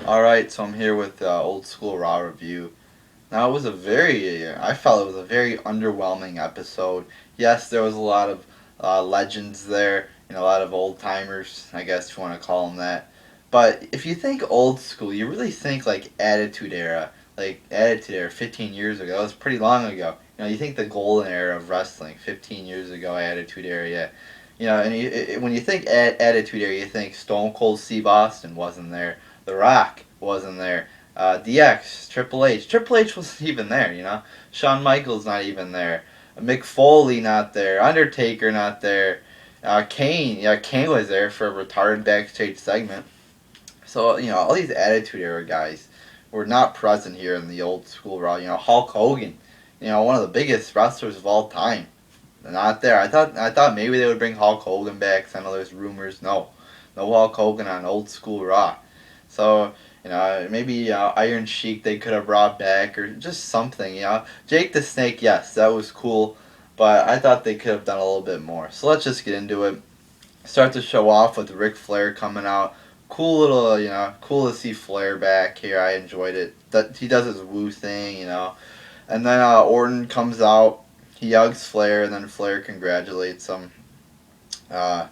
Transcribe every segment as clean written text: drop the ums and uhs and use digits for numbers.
Alright, so I'm here with Old School Raw review. Now, I felt it was a very underwhelming episode. Yes, there was a lot of legends there, a lot of old timers, I guess you want to call them that. But if you think old school, you really think like Attitude Era. Like Attitude Era 15 years ago. That was pretty long ago. You think the golden era of wrestling, 15 years ago, Attitude Era, yeah. When you think Attitude Era, you think Stone Cold Steve Austin wasn't there. The Rock wasn't there. DX, Triple H. Triple H wasn't even there. Shawn Michaels not even there. Mick Foley not there. Undertaker not there. Kane, yeah, Kane was there for a retarded backstage segment. So, all these Attitude Era guys were not present here in the old school Raw. Hulk Hogan, one of the biggest wrestlers of all time. They're not there. I thought maybe they would bring Hulk Hogan back. 'Cause I know there's rumors. No. No Hulk Hogan on old school Raw. So, maybe Iron Sheik they could have brought back or just something. Jake the Snake, yes, that was cool, but I thought they could have done a little bit more. So let's just get into it. Start the show off with Ric Flair coming out. Cool little, cool to see Flair back here. I enjoyed it. That he does his woo thing. And then Orton comes out. He hugs Flair, and then Flair congratulates him. Uh,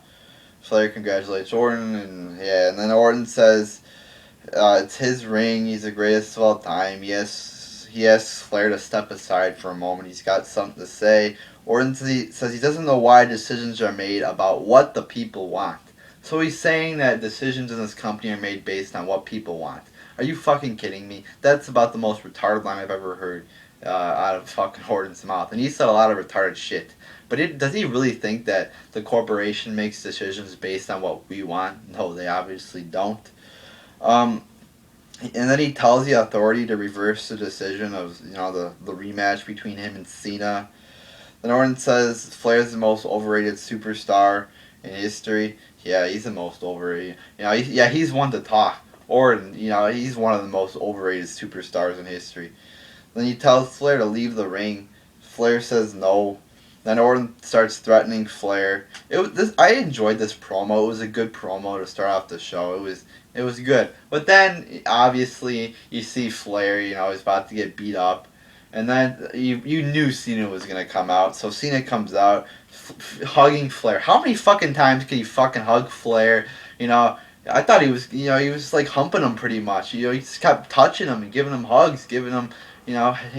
Flair congratulates Orton, and then Orton says it's his ring. He's the greatest of all time. He asks Flair to step aside for a moment. He's got something to say. Orton says he doesn't know why decisions are made about what the people want. So he's saying that decisions in this company are made based on what people want. Are you fucking kidding me? That's about the most retarded line I've ever heard out of fucking Orton's mouth. And he said a lot of retarded shit. But does he really think that the corporation makes decisions based on what we want? No, they obviously don't. Um, and then he tells the authority to reverse the decision of the rematch between him and Cena. Then Orton says Flair's the most overrated superstar in history. Yeah, he's the most overrated. He's one to talk. Orton, he's one of the most overrated superstars in history. Then he tells Flair to leave the ring. Flair says no. Then Orton starts threatening Flair. I enjoyed this promo. It was a good promo to start off the show. It was good. But then obviously you see Flair. He's about to get beat up, and then you knew Cena was gonna come out. So Cena comes out, hugging Flair. How many fucking times can you fucking hug Flair? I thought he was like humping him pretty much. He just kept touching him and giving him hugs, giving him,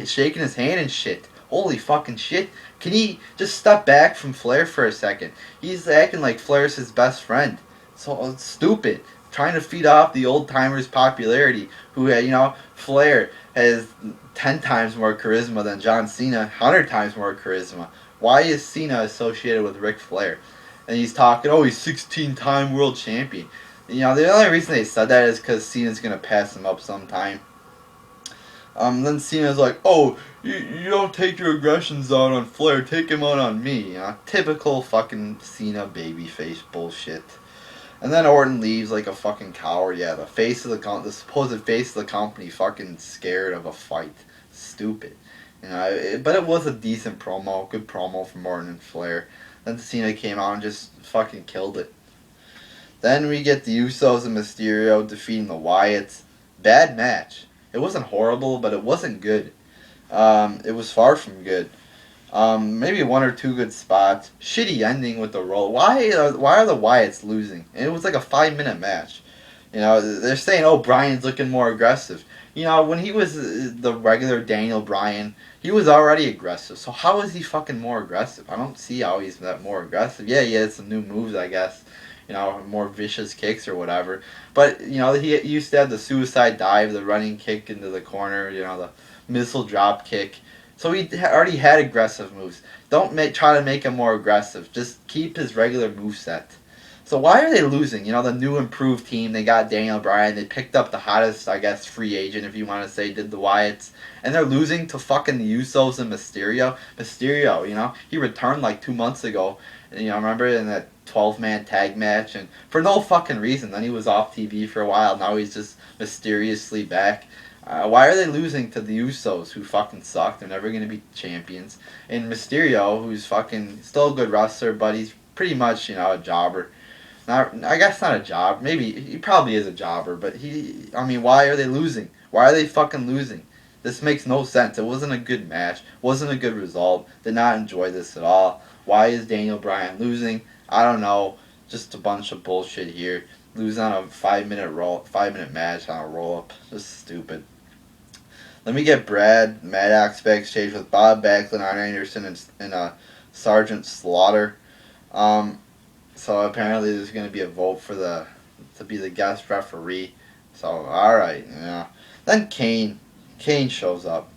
shaking his hand and shit. Holy fucking shit. Can he just step back from Flair for a second? He's acting like Flair's his best friend. So it's stupid. Trying to feed off the old timers' popularity. Flair has 10 times more charisma than John Cena, 100 times more charisma. Why is Cena associated with Ric Flair? And he's talking, oh, he's 16-time world champion. The only reason they said that is because Cena's going to pass him up sometime. Then Cena's like, oh, you don't take your aggressions out on Flair, take him out on me. Typical fucking Cena babyface bullshit. And then Orton leaves like a fucking coward. Yeah, the supposed face of the company, fucking scared of a fight. Stupid. But it was a decent promo, good promo from Orton and Flair. Then Cena came out and just fucking killed it. Then we get the Usos and Mysterio defeating the Wyatts. Bad match. It wasn't horrible, but it wasn't good. It was far from good. Maybe one or two good spots. Shitty ending with the roll. Why are the Wyatts losing? And it was like a 5-minute match. They're saying, oh, Bryan's looking more aggressive. When he was the regular Daniel Bryan, he was already aggressive. So how is he fucking more aggressive? I don't see how he's that more aggressive. Yeah, he has some new moves, I guess. More vicious kicks or whatever. But, he used to have the suicide dive, the running kick into the corner, the missile drop kick. So he already had aggressive moves. Don't try to make him more aggressive. Just keep his regular moveset. So why are they losing? The new improved team, they got Daniel Bryan. They picked up the hottest, I guess, free agent, if you want to say, did the Wyatts. And they're losing to fucking the Usos and Mysterio. Mysterio, he returned like 2 months ago. And, remember in that 12-man tag match? And for no fucking reason. Then he was off TV for a while. Now he's just mysteriously back. Why are they losing to the Usos, who fucking suck? They're never going to be champions. And Mysterio, who's fucking still a good wrestler, but he's pretty much, a jobber. Not, I guess not a job. Maybe he probably is a jobber, but I mean, why are they losing? Why are they fucking losing? This makes no sense. It wasn't a good match. Wasn't a good result. Did not enjoy this at all. Why is Daniel Bryan losing? I don't know. Just a bunch of bullshit here. Losing on a 5 minute match on a roll up. Just stupid. Let me get Brad Maddox backstage with Bob Backlund, Arn Anderson, and Sergeant Slaughter. Um, so apparently there's going to be a vote for to be the guest referee. So all right, yeah. Then Kane shows up,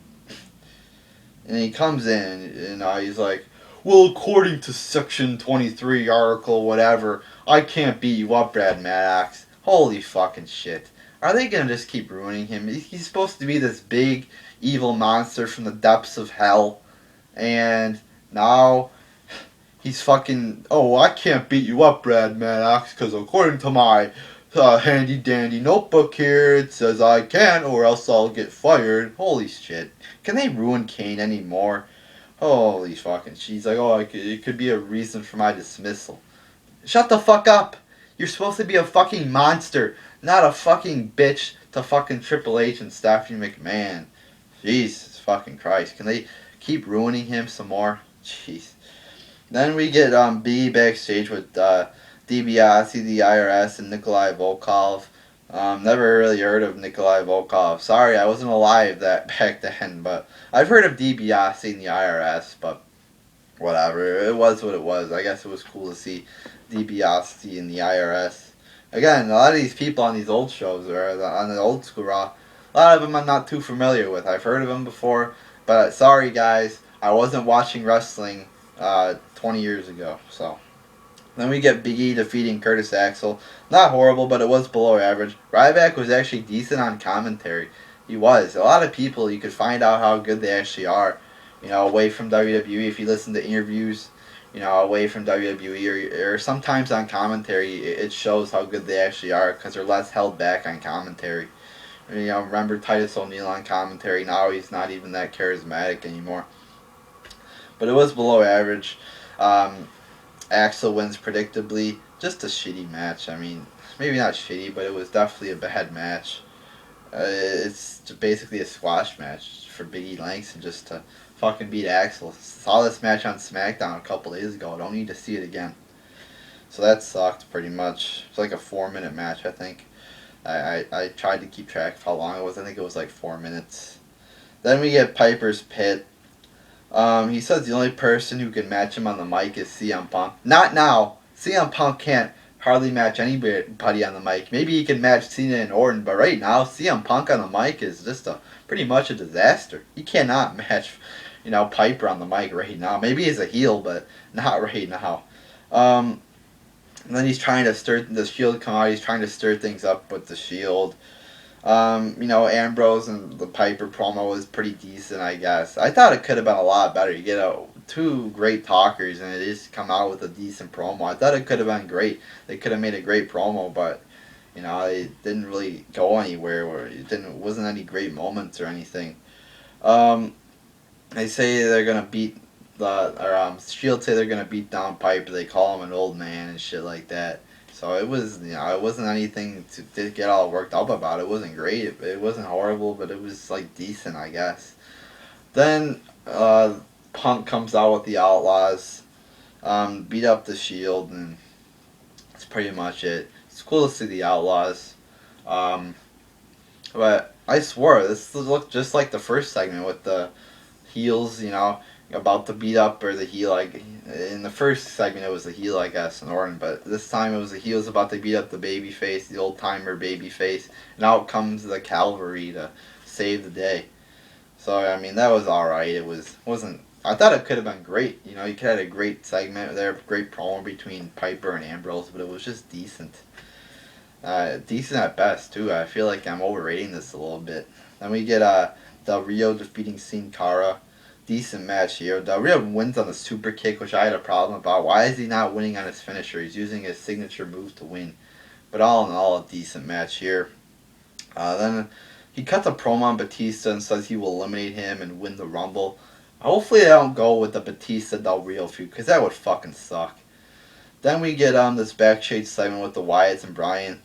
and he comes in, and he's like, "Well, according to Section 23, Article whatever, I can't beat you up, Brad Maddox." Holy fucking shit! Are they gonna just keep ruining him? He's supposed to be this big evil monster from the depths of hell, and now he's fucking, "Oh, I can't beat you up, Brad Maddox, because according to my handy dandy notebook here, it says I can, or else I'll get fired." Holy shit. Can they ruin Kane anymore? Holy fucking. She's like, "Oh, it could be a reason for my dismissal." Shut the fuck up. You're supposed to be a fucking monster, not a fucking bitch to fucking Triple H and Stephanie McMahon. Jesus fucking Christ. Can they keep ruining him some more? Jeez. Then we get B backstage with DiBiase, the IRS, and Nikolai Volkov. Never really heard of Nikolai Volkov. Sorry, I wasn't alive back then, but I've heard of DiBiase and the IRS, but whatever. It was what it was. I guess it was cool to see DiBiase and the IRS. Again, a lot of these people on these old shows, or on the old school Raw, a lot of them I'm not too familiar with. I've heard of them before, but sorry guys, I wasn't watching wrestling 20 years ago. So then we get Big E defeating Curtis Axel. Not horrible, but it was below average. Ryback was actually decent on commentary. He was. A lot of people, you could find out how good they actually are. Away from WWE, if you listen to interviews, away from WWE, or sometimes on commentary, it shows how good they actually are because they're less held back on commentary. Remember Titus O'Neil on commentary. Now he's not even that charismatic anymore. But it was below average. Axel wins predictably. Just a shitty match. I mean, maybe not shitty, but it was definitely a bad match. It's basically a squash match for Big E Langston just to fucking beat Axel. Saw this match on SmackDown a couple days ago. Don't need to see it again. So that sucked pretty much. It's like a 4-minute match, I think. I tried to keep track of how long it was. I think it was like 4 minutes. Then we get Piper's Pit. He says the only person who can match him on the mic is CM Punk. Not now. CM Punk can't hardly match anybody on the mic. Maybe he can match Cena and Orton, but right now CM Punk on the mic is just pretty much a disaster. He cannot match, Piper on the mic right now. Maybe he's a heel, but not right now. And then he's trying to stir the Shield come out. He's trying to stir things up with the Shield. Ambrose and the Piper promo was pretty decent, I guess. I thought it could have been a lot better. You get two great talkers and it just come out with a decent promo. I thought it could have been great. They could have made a great promo, but it didn't really go anywhere. Or wasn't any great moments or anything. They say they're gonna beat Shield say they're gonna beat down Piper. They call him an old man and shit like that. So it was, it wasn't anything to get all worked up about. It wasn't great. It wasn't horrible, but it was like decent, I guess. Then Punk comes out with the Outlaws, beat up the Shield, and that's pretty much it. It's cool to see the Outlaws, but I swore this looked just like the first segment with the heels, about to beat up, or the heel, like in the first segment it was the heel, I guess, in Orton, but this time it was the heels about to beat up the babyface, the old timer babyface, and out comes the cavalry to save the day. So I mean that was alright. Wasn't I thought it could have been great. You could have had a great segment there, great promo between Piper and Ambrose, but it was just decent. Decent at best too. I feel like I'm overrating this a little bit. Then we get Del Rio defeating Sin Cara. Decent match here. Del Rio wins on the super kick, which I had a problem about. Why is he not winning on his finisher? He's using his signature move to win. But all in all, a decent match here. Then he cuts a promo on Batista and says he will eliminate him and win the Rumble. Hopefully they don't go with the Batista Del Rio feud, because that would fucking suck. Then we get this backstage segment with the Wyatts and Bryan.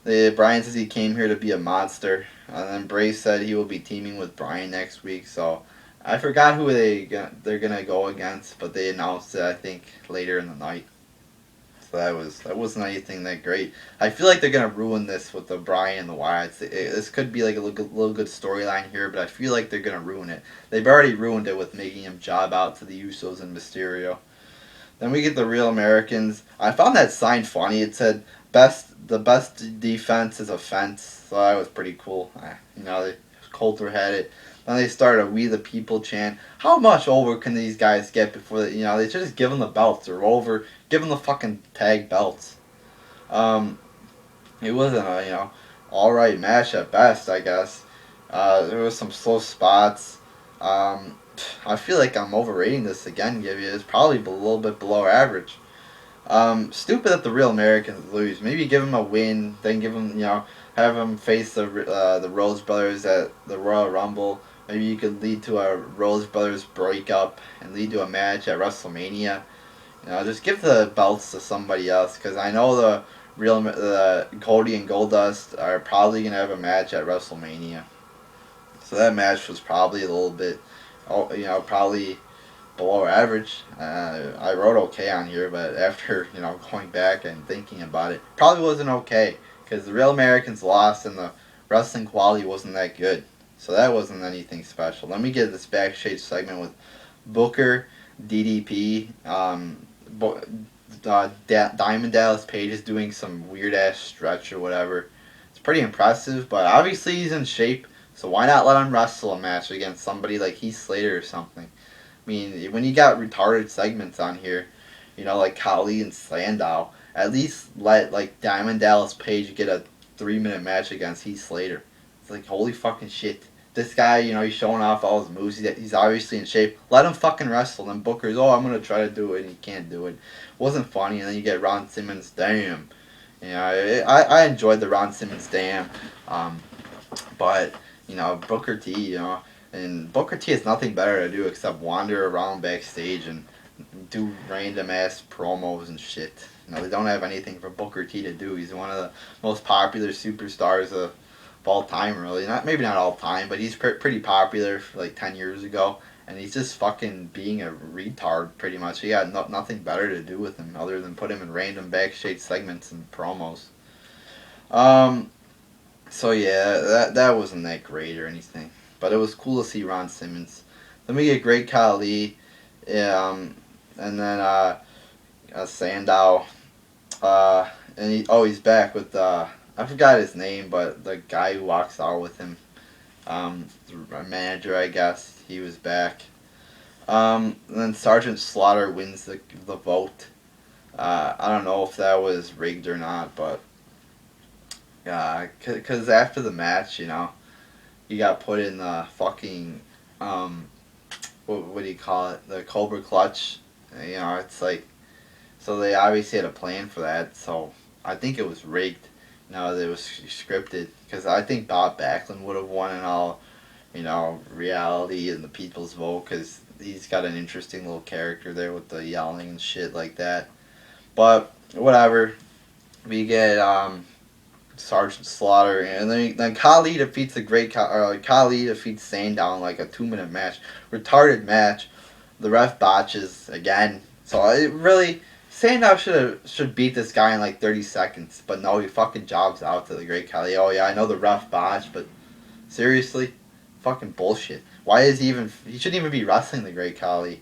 Bryan says he came here to be a monster, and then Bray said he will be teaming with Bryan next week. So I forgot who they're gonna go against, but they announced it I think later in the night. So that wasn't anything that great. I feel like they're gonna ruin this with the Bryan and the Wyatts. This could be like a little good storyline here, but I feel like they're gonna ruin it. They've already ruined it with making him job out to the Usos and Mysterio. Then we get the Real Americans. I found that sign funny. It said the best defense is offense. So that was pretty cool. Coulter had it. Then they started a "We the People" chant. How much over can these guys get before they should just give them the belts or over, give them the fucking tag belts. Um, it wasn't a all right match at best, I guess. There was some slow spots. Um, I feel like I'm overrating this again. Give you it's probably a little bit below average. Stupid that the Real Americans lose. Maybe give them a win, then give them have them face the Rose Brothers at the Royal Rumble. Maybe you could lead to a Rose Brothers breakup and lead to a match at WrestleMania. Just give the belts to somebody else because I know the Cody and Goldust are probably gonna have a match at WrestleMania. So that match was probably a little bit, probably below average. I wrote okay on here, but after going back and thinking about it, probably wasn't okay because the Real Americans lost and the wrestling quality wasn't that good. So that wasn't anything special. Let me get this backstage segment with Booker, DDP, Diamond Dallas Page is doing some weird ass stretch or whatever. It's pretty impressive, but obviously he's in shape. So why not let him wrestle a match against somebody like Heath Slater or something? I mean, when you got retarded segments on here, like Khali and Sandow, at least let like Diamond Dallas Page get a 3-minute match against Heath Slater. It's like holy fucking shit. This guy, he's showing off all his moves. He's obviously in shape. Let him fucking wrestle. Then Booker's, I'm gonna try to do it, and he can't do it. Wasn't funny. And then you get Ron Simmons, damn. I enjoyed the Ron Simmons, damn. But Booker T, and Booker T has nothing better to do except wander around backstage and do random ass promos and shit. They don't have anything for Booker T to do. He's one of the most popular superstars of all time, really. Maybe not all time, but he's pretty popular for like 10 years ago. And he's just fucking being a retard, pretty much. He got nothing better to do with him other than put him in random backstage segments and promos. So yeah, that wasn't that great or anything, but it was cool to see Ron Simmons. Then we get Great Khali, and then Sandow, and he's back with I forgot his name, but the guy who walks out with him, the manager, I guess, he was back. And then Sergeant Slaughter wins the vote. I don't know if that was rigged or not, but because after the match, he got put in the fucking, what do you call it? The Cobra Clutch. It's like, so they obviously had a plan for that. So I think it was rigged. That it was scripted. Because I think Bob Backlund would have won in all, reality and the people's vote. Because he's got an interesting little character there with the yelling and shit like that. But whatever. We get Sergeant Slaughter, and then Khali defeats Khali defeats Sandow in like a 2-minute match, retarded match. The ref botches again, so it really Sandow should beat this guy in like 30 seconds, but no, he fucking jobs out to the Great Khali. Oh yeah, I know the ref botched, but seriously, fucking bullshit. Why is he shouldn't even be wrestling the Great Khali.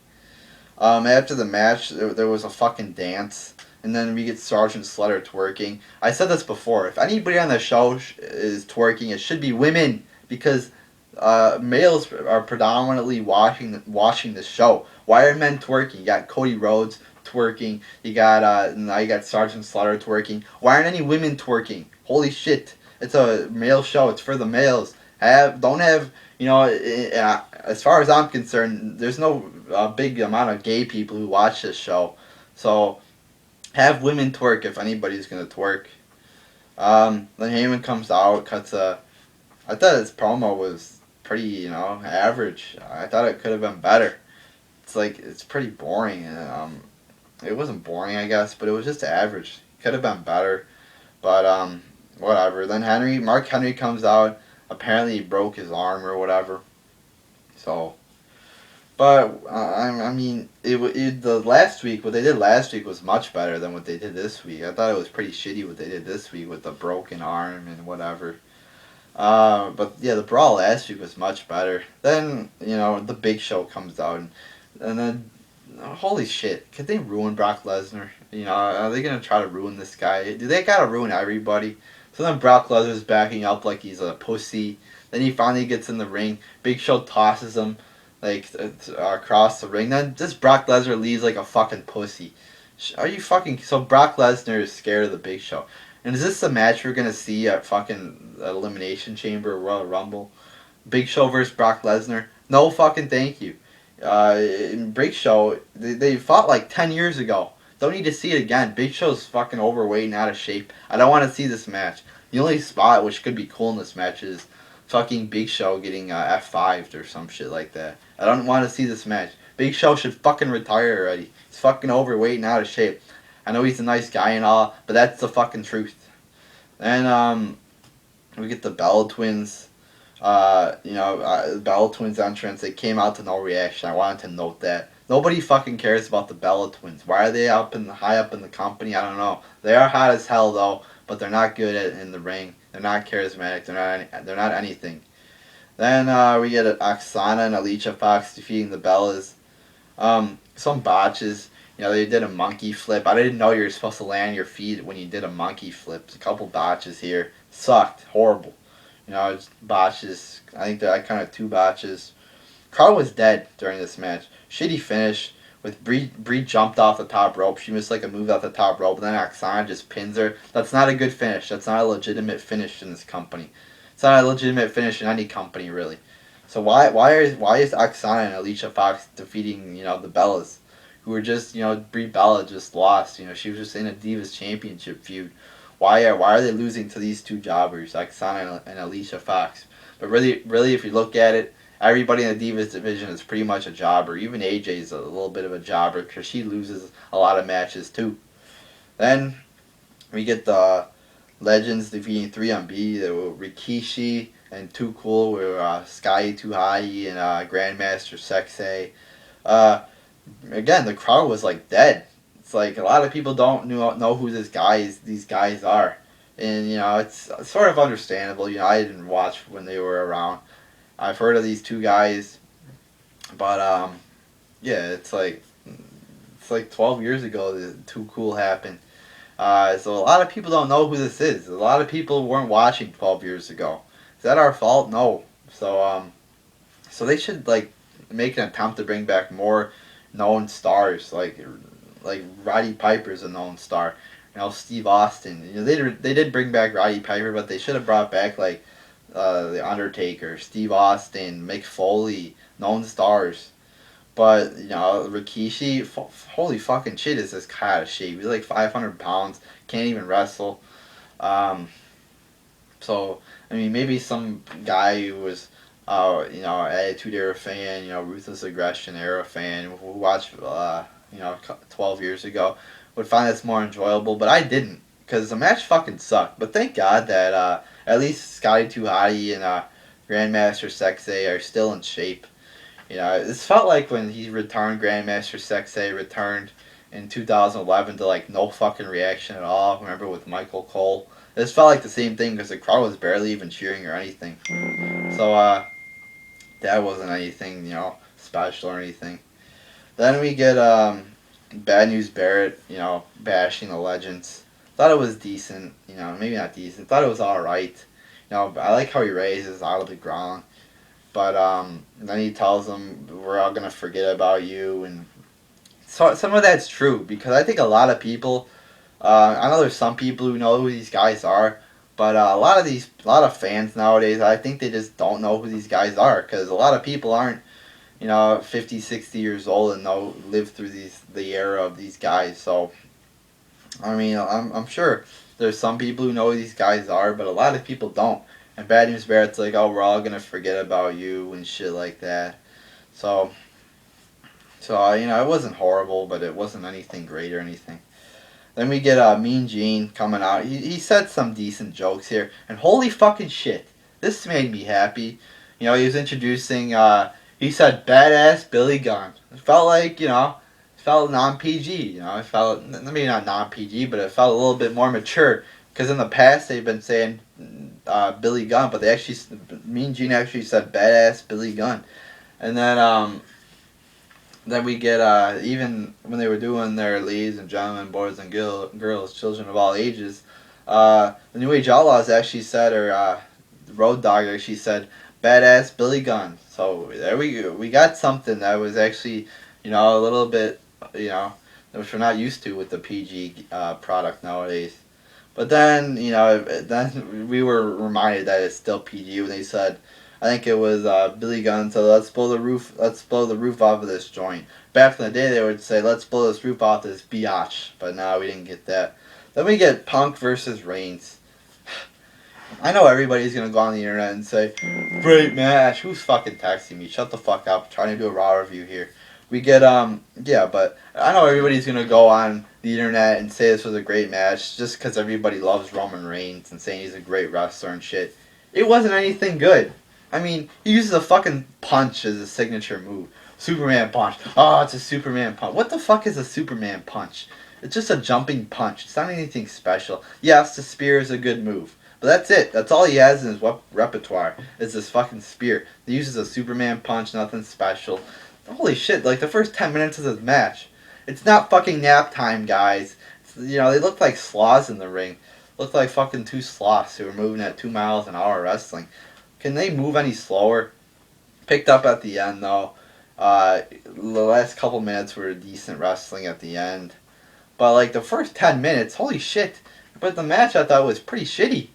After the match, there was a fucking dance. And then we get Sergeant Slaughter twerking. I said this before. If anybody on the show is twerking, it should be women because males are predominantly watching the show. Why are men twerking? You got Cody Rhodes twerking. You got now you got Sergeant Slaughter twerking. Why aren't any women twerking? Holy shit! It's a male show. It's for the males. Don't have as far as I'm concerned, there's no big amount of gay people who watch this show. So have women twerk if anybody's gonna twerk. Then Heyman comes out, cuts a. I thought his promo was pretty, average. I thought it could have been better. It's pretty boring. It wasn't boring, I guess, but it was just average. Could have been better, but whatever. Then Mark Henry comes out. Apparently, he broke his arm or whatever. So, but I mean, the last week, what they did last week was much better than what they did this week. I thought it was pretty shitty what they did this week with the broken arm and whatever. But yeah, the brawl last week was much better. Then the Big Show comes out, and then holy shit, could they ruin Brock Lesnar? Are they gonna try to ruin this guy? Do they gotta ruin everybody? So then Brock Lesnar's backing up like he's a pussy. Then he finally gets in the ring. Big Show tosses him like across the ring. Then this Brock Lesnar leaves like a fucking pussy. Are you fucking so Brock Lesnar is scared of the Big Show? And is this the match we're gonna see at fucking Elimination Chamber or Royal Rumble? Big Show versus Brock Lesnar? No fucking thank you. In Big Show, they fought like 10 years ago. Don't need to see it again. Big Show's fucking overweight and out of shape. I don't want to see this match. The only spot which could be cool in this match is fucking Big Show getting F5'd or some shit like that. I don't want to see this match. Big Show should fucking retire already. He's fucking overweight and out of shape. I know he's a nice guy and all, but that's the fucking truth. Then we get the Bella Twins. Bella Twins entrance. They came out to no reaction. I wanted to note that nobody fucking cares about the Bella Twins. Why are they high up in the company? I don't know. They are hot as hell though, but they're not good in the ring. They're not charismatic. They're not anything. Then we get Oksana and Alicia Fox defeating the Bellas. Some botches. They did a monkey flip. I didn't know you were supposed to land your feet when you did a monkey flip. A couple botches here. Sucked. Horrible. It's botches. I think that I counted 2 botches. Crowd was dead during this match. Shitty finish with Brie jumped off the top rope. She missed like a move off the top rope, and then Oksana just pins her. That's not a good finish. That's not a legitimate finish in this company. It's not a legitimate finish in any company really. So why is Oksana and Alicia Fox defeating the Bellas, who were just Brie Bella just lost. She was just in a Divas Championship feud. Why are they losing to these 2 jobbers, Oksana and Alicia Fox? But really, if you look at it, everybody in the Divas division is pretty much a jobber. Even AJ is a little bit of a jobber because she loses a lot of matches too. Then we get the Legends defeating 3MB. They were Rikishi and Too Cool. Were Sky Too High and Grandmaster Sexay. Again, the crowd was like dead. It's like a lot of people don't know who these guys are, and it's sort of understandable. I didn't watch when they were around. I've heard of these 2 guys, but yeah, it's like 12 years ago that Too Cool happened. So a lot of people don't know who this is. A lot of people weren't watching 12 years ago. Is that our fault? No. So they should like make an attempt to bring back more known stars like Roddy Piper's a known star. Steve Austin. They did bring back Roddy Piper, but they should have brought back like the Undertaker, Steve Austin, Mick Foley, known stars. But Rikishi, holy fucking shit, is this guy out of shape? He's like 500 pounds, can't even wrestle. So I mean, maybe some guy who was Attitude Era fan, Ruthless Aggression Era fan who watched 12 years ago would find this more enjoyable, but I didn't because the match fucking sucked. But thank God that at least Scotty 2 Hotty and Grandmaster Sexay are still in shape. This felt like when he returned, Grandmaster Sexay returned in 2011 to like no fucking reaction at all. Remember with Michael Cole? This felt like the same thing because the crowd was barely even cheering or anything. So that wasn't anything special or anything. Then we get Bad News Barrett, bashing the Legends. Thought it was decent, maybe not decent. Thought it was alright. I like how he raises out of the ground. But then he tells them, we're all going to forget about you. And so some of that's true because I think a lot of people, I know there's some people who know who these guys are, but a lot of fans nowadays, I think they just don't know who these guys are because a lot of people aren't 50, 60 years old and live through the era of these guys. So, I mean, I'm sure there's some people who know who these guys are, but a lot of people don't. And Bad News Barrett's like, oh, we're all going to forget about you and shit like that. So, So it wasn't horrible, but it wasn't anything great or anything. Then we get Mean Gene coming out. He said some decent jokes here, and holy fucking shit, this made me happy. He was introducing. He said badass Billy Gunn. It felt like it felt non PG. It felt maybe not non PG, but it felt a little bit more mature. Because in the past they've been saying Billy Gunn, but they actually Mean Gene actually said badass Billy Gunn, and then we get even when they were doing their ladies and gentlemen, boys and girls, children of all ages, the New Age Outlaws actually said, or Road Dogg actually said, "Badass Billy Gunn." So there we go. We got something that was actually a little bit which we're not used to with the PG product nowadays. But then we were reminded that it's still PG when they said, I think it was Billy Gunn said, let's blow the roof off of this joint. Back in the day, they would say, let's blow this roof off this biatch. But now we didn't get that. Then we get Punk versus Reigns. I know everybody's gonna go on the internet and say, great match. Who's fucking texting me? Shut the fuck up. I'm trying to do a Raw review here. We get yeah, but I know everybody's gonna go on the internet and say this was a great match just because everybody loves Roman Reigns and saying he's a great wrestler and shit. It wasn't anything good. I mean, he uses a fucking punch as a signature move. Superman punch. Oh, it's a Superman punch. What the fuck is a Superman punch? It's just a jumping punch. It's not anything special. Yes, the spear is a good move. But that's it. That's all he has in his repertoire is this fucking spear. He uses a Superman punch, nothing special. Holy shit, like the first 10 minutes of this match. It's not fucking nap time, guys. They look like sloths in the ring. Look like fucking two sloths who are moving at 2 miles an hour wrestling. Can they move any slower? Picked up at the end, though. The last couple minutes were decent wrestling at the end. But, like, the first 10 minutes, holy shit. But the match I thought was pretty shitty.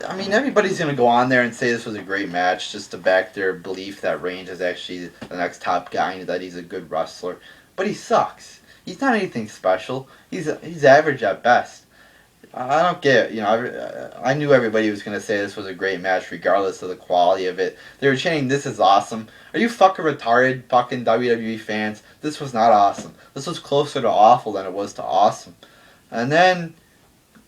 I mean, everybody's going to go on there and say this was a great match just to back their belief that Reigns is actually the next top guy and that he's a good wrestler. But he sucks. He's not anything special. He's average at best. I don't get it. I knew everybody was going to say this was a great match regardless of the quality of it. They were chanting, this is awesome. Are you fucking retarded, fucking WWE fans? This was not awesome. This was closer to awful than it was to awesome. And then,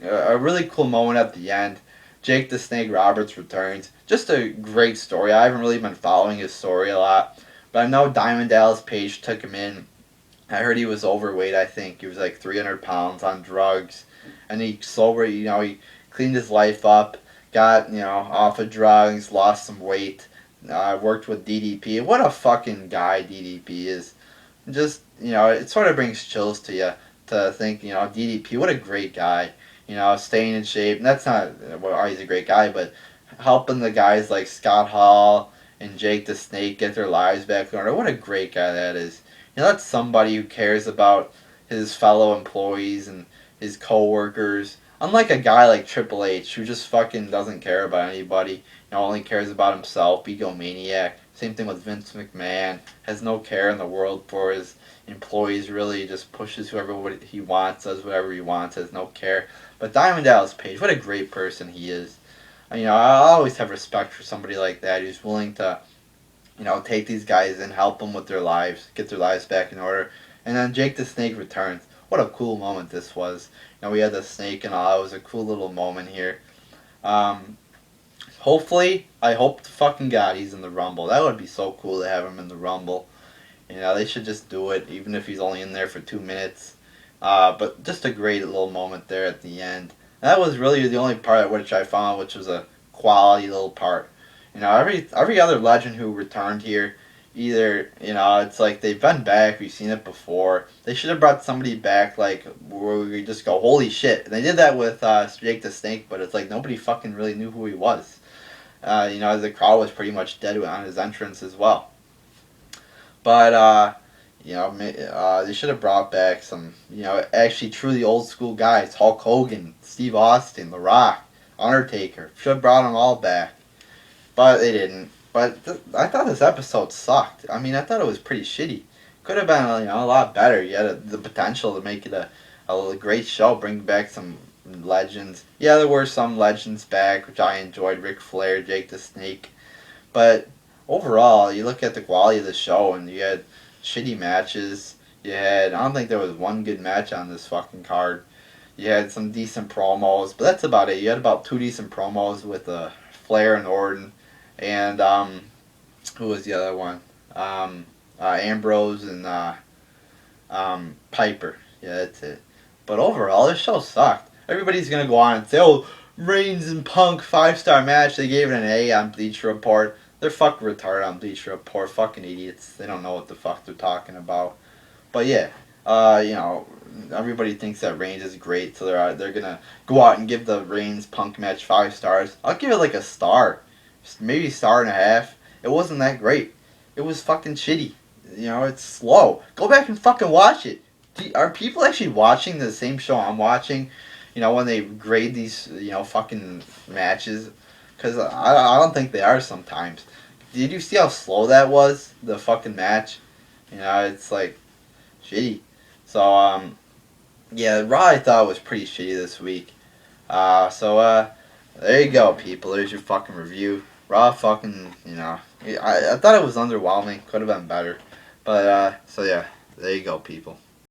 a really cool moment at the end. Jake the Snake Roberts returns. Just a great story. I haven't really been following his story a lot. But I know Diamond Dallas Page took him in. I heard he was overweight, I think. He was like 300 pounds on drugs. And he he cleaned his life up, got, off of drugs, lost some weight, worked with DDP. What a fucking guy DDP is. Just, it sort of brings chills to you to think, DDP, what a great guy. Staying in shape. And that's not why he's a great guy, but helping the guys like Scott Hall and Jake the Snake get their lives back in order. What a great guy that is. That's somebody who cares about his fellow employees and his coworkers. Unlike a guy like Triple H who just fucking doesn't care about anybody, only cares about himself, egomaniac. Same thing with Vince McMahon. Has no care in the world for his employees, really just pushes whoever he wants, does whatever he wants, has no care. But Diamond Dallas Page, what a great person he is. I always have respect for somebody like that who's willing to, take these guys and help them with their lives, get their lives back in order. And then Jake the Snake returns. What a cool moment this was. We had the snake and all. It was a cool little moment here. Hopefully, I hope to fucking God he's in the Rumble. That would be so cool to have him in the Rumble. They should just do it, even if he's only in there for 2 minutes. But just a great little moment there at the end. And that was really the only part which I found, which was a quality little part. Every other legend who returned here, either it's like they've been back, we've seen it before. They should have brought somebody back like where we just go, holy shit. And they did that with Jake the Snake, but it's like nobody fucking really knew who he was. The crowd was pretty much dead on his entrance as well. But they should have brought back some actually truly old school guys. Hulk Hogan, Steve Austin, The Rock, Undertaker. Should have brought them all back. But they didn't. But I thought this episode sucked. I mean, I thought it was pretty shitty. Could have been a lot better. You had the potential to make it a great show, bring back some legends. Yeah, there were some legends back, which I enjoyed. Ric Flair, Jake the Snake. But overall, you look at the quality of the show, and you had shitty matches. You had, I don't think there was one good match on this fucking card. You had some decent promos, but that's about it. You had about two decent promos with Flair and Orton, and who was the other one? Ambrose and Piper. Yeah, that's it. But overall, this show sucked. Everybody's gonna go on and say, "Oh, Reigns and Punk 5-star match." They gave it an A on Bleacher Report. They're fucking retarded on Bleacher Report. Fucking idiots. They don't know what the fuck they're talking about. But yeah, you know, everybody thinks that Reigns is great, so they're gonna go out and give the Reigns Punk match 5 stars. I'll give it like a star, maybe a star and a half. It wasn't that great. It was fucking shitty. You know, it's slow. Go back and fucking watch it. Are people actually watching the same show I'm watching? You know, when they grade these, you know, fucking matches? Because I don't think they are sometimes. Did you see how slow that was? The fucking match? You know, it's like shitty. So, yeah, Raw I thought was pretty shitty this week. There you go, people. There's your fucking review. Raw fucking, you know, I thought it was underwhelming. Could have been better. But, so yeah, there you go, people.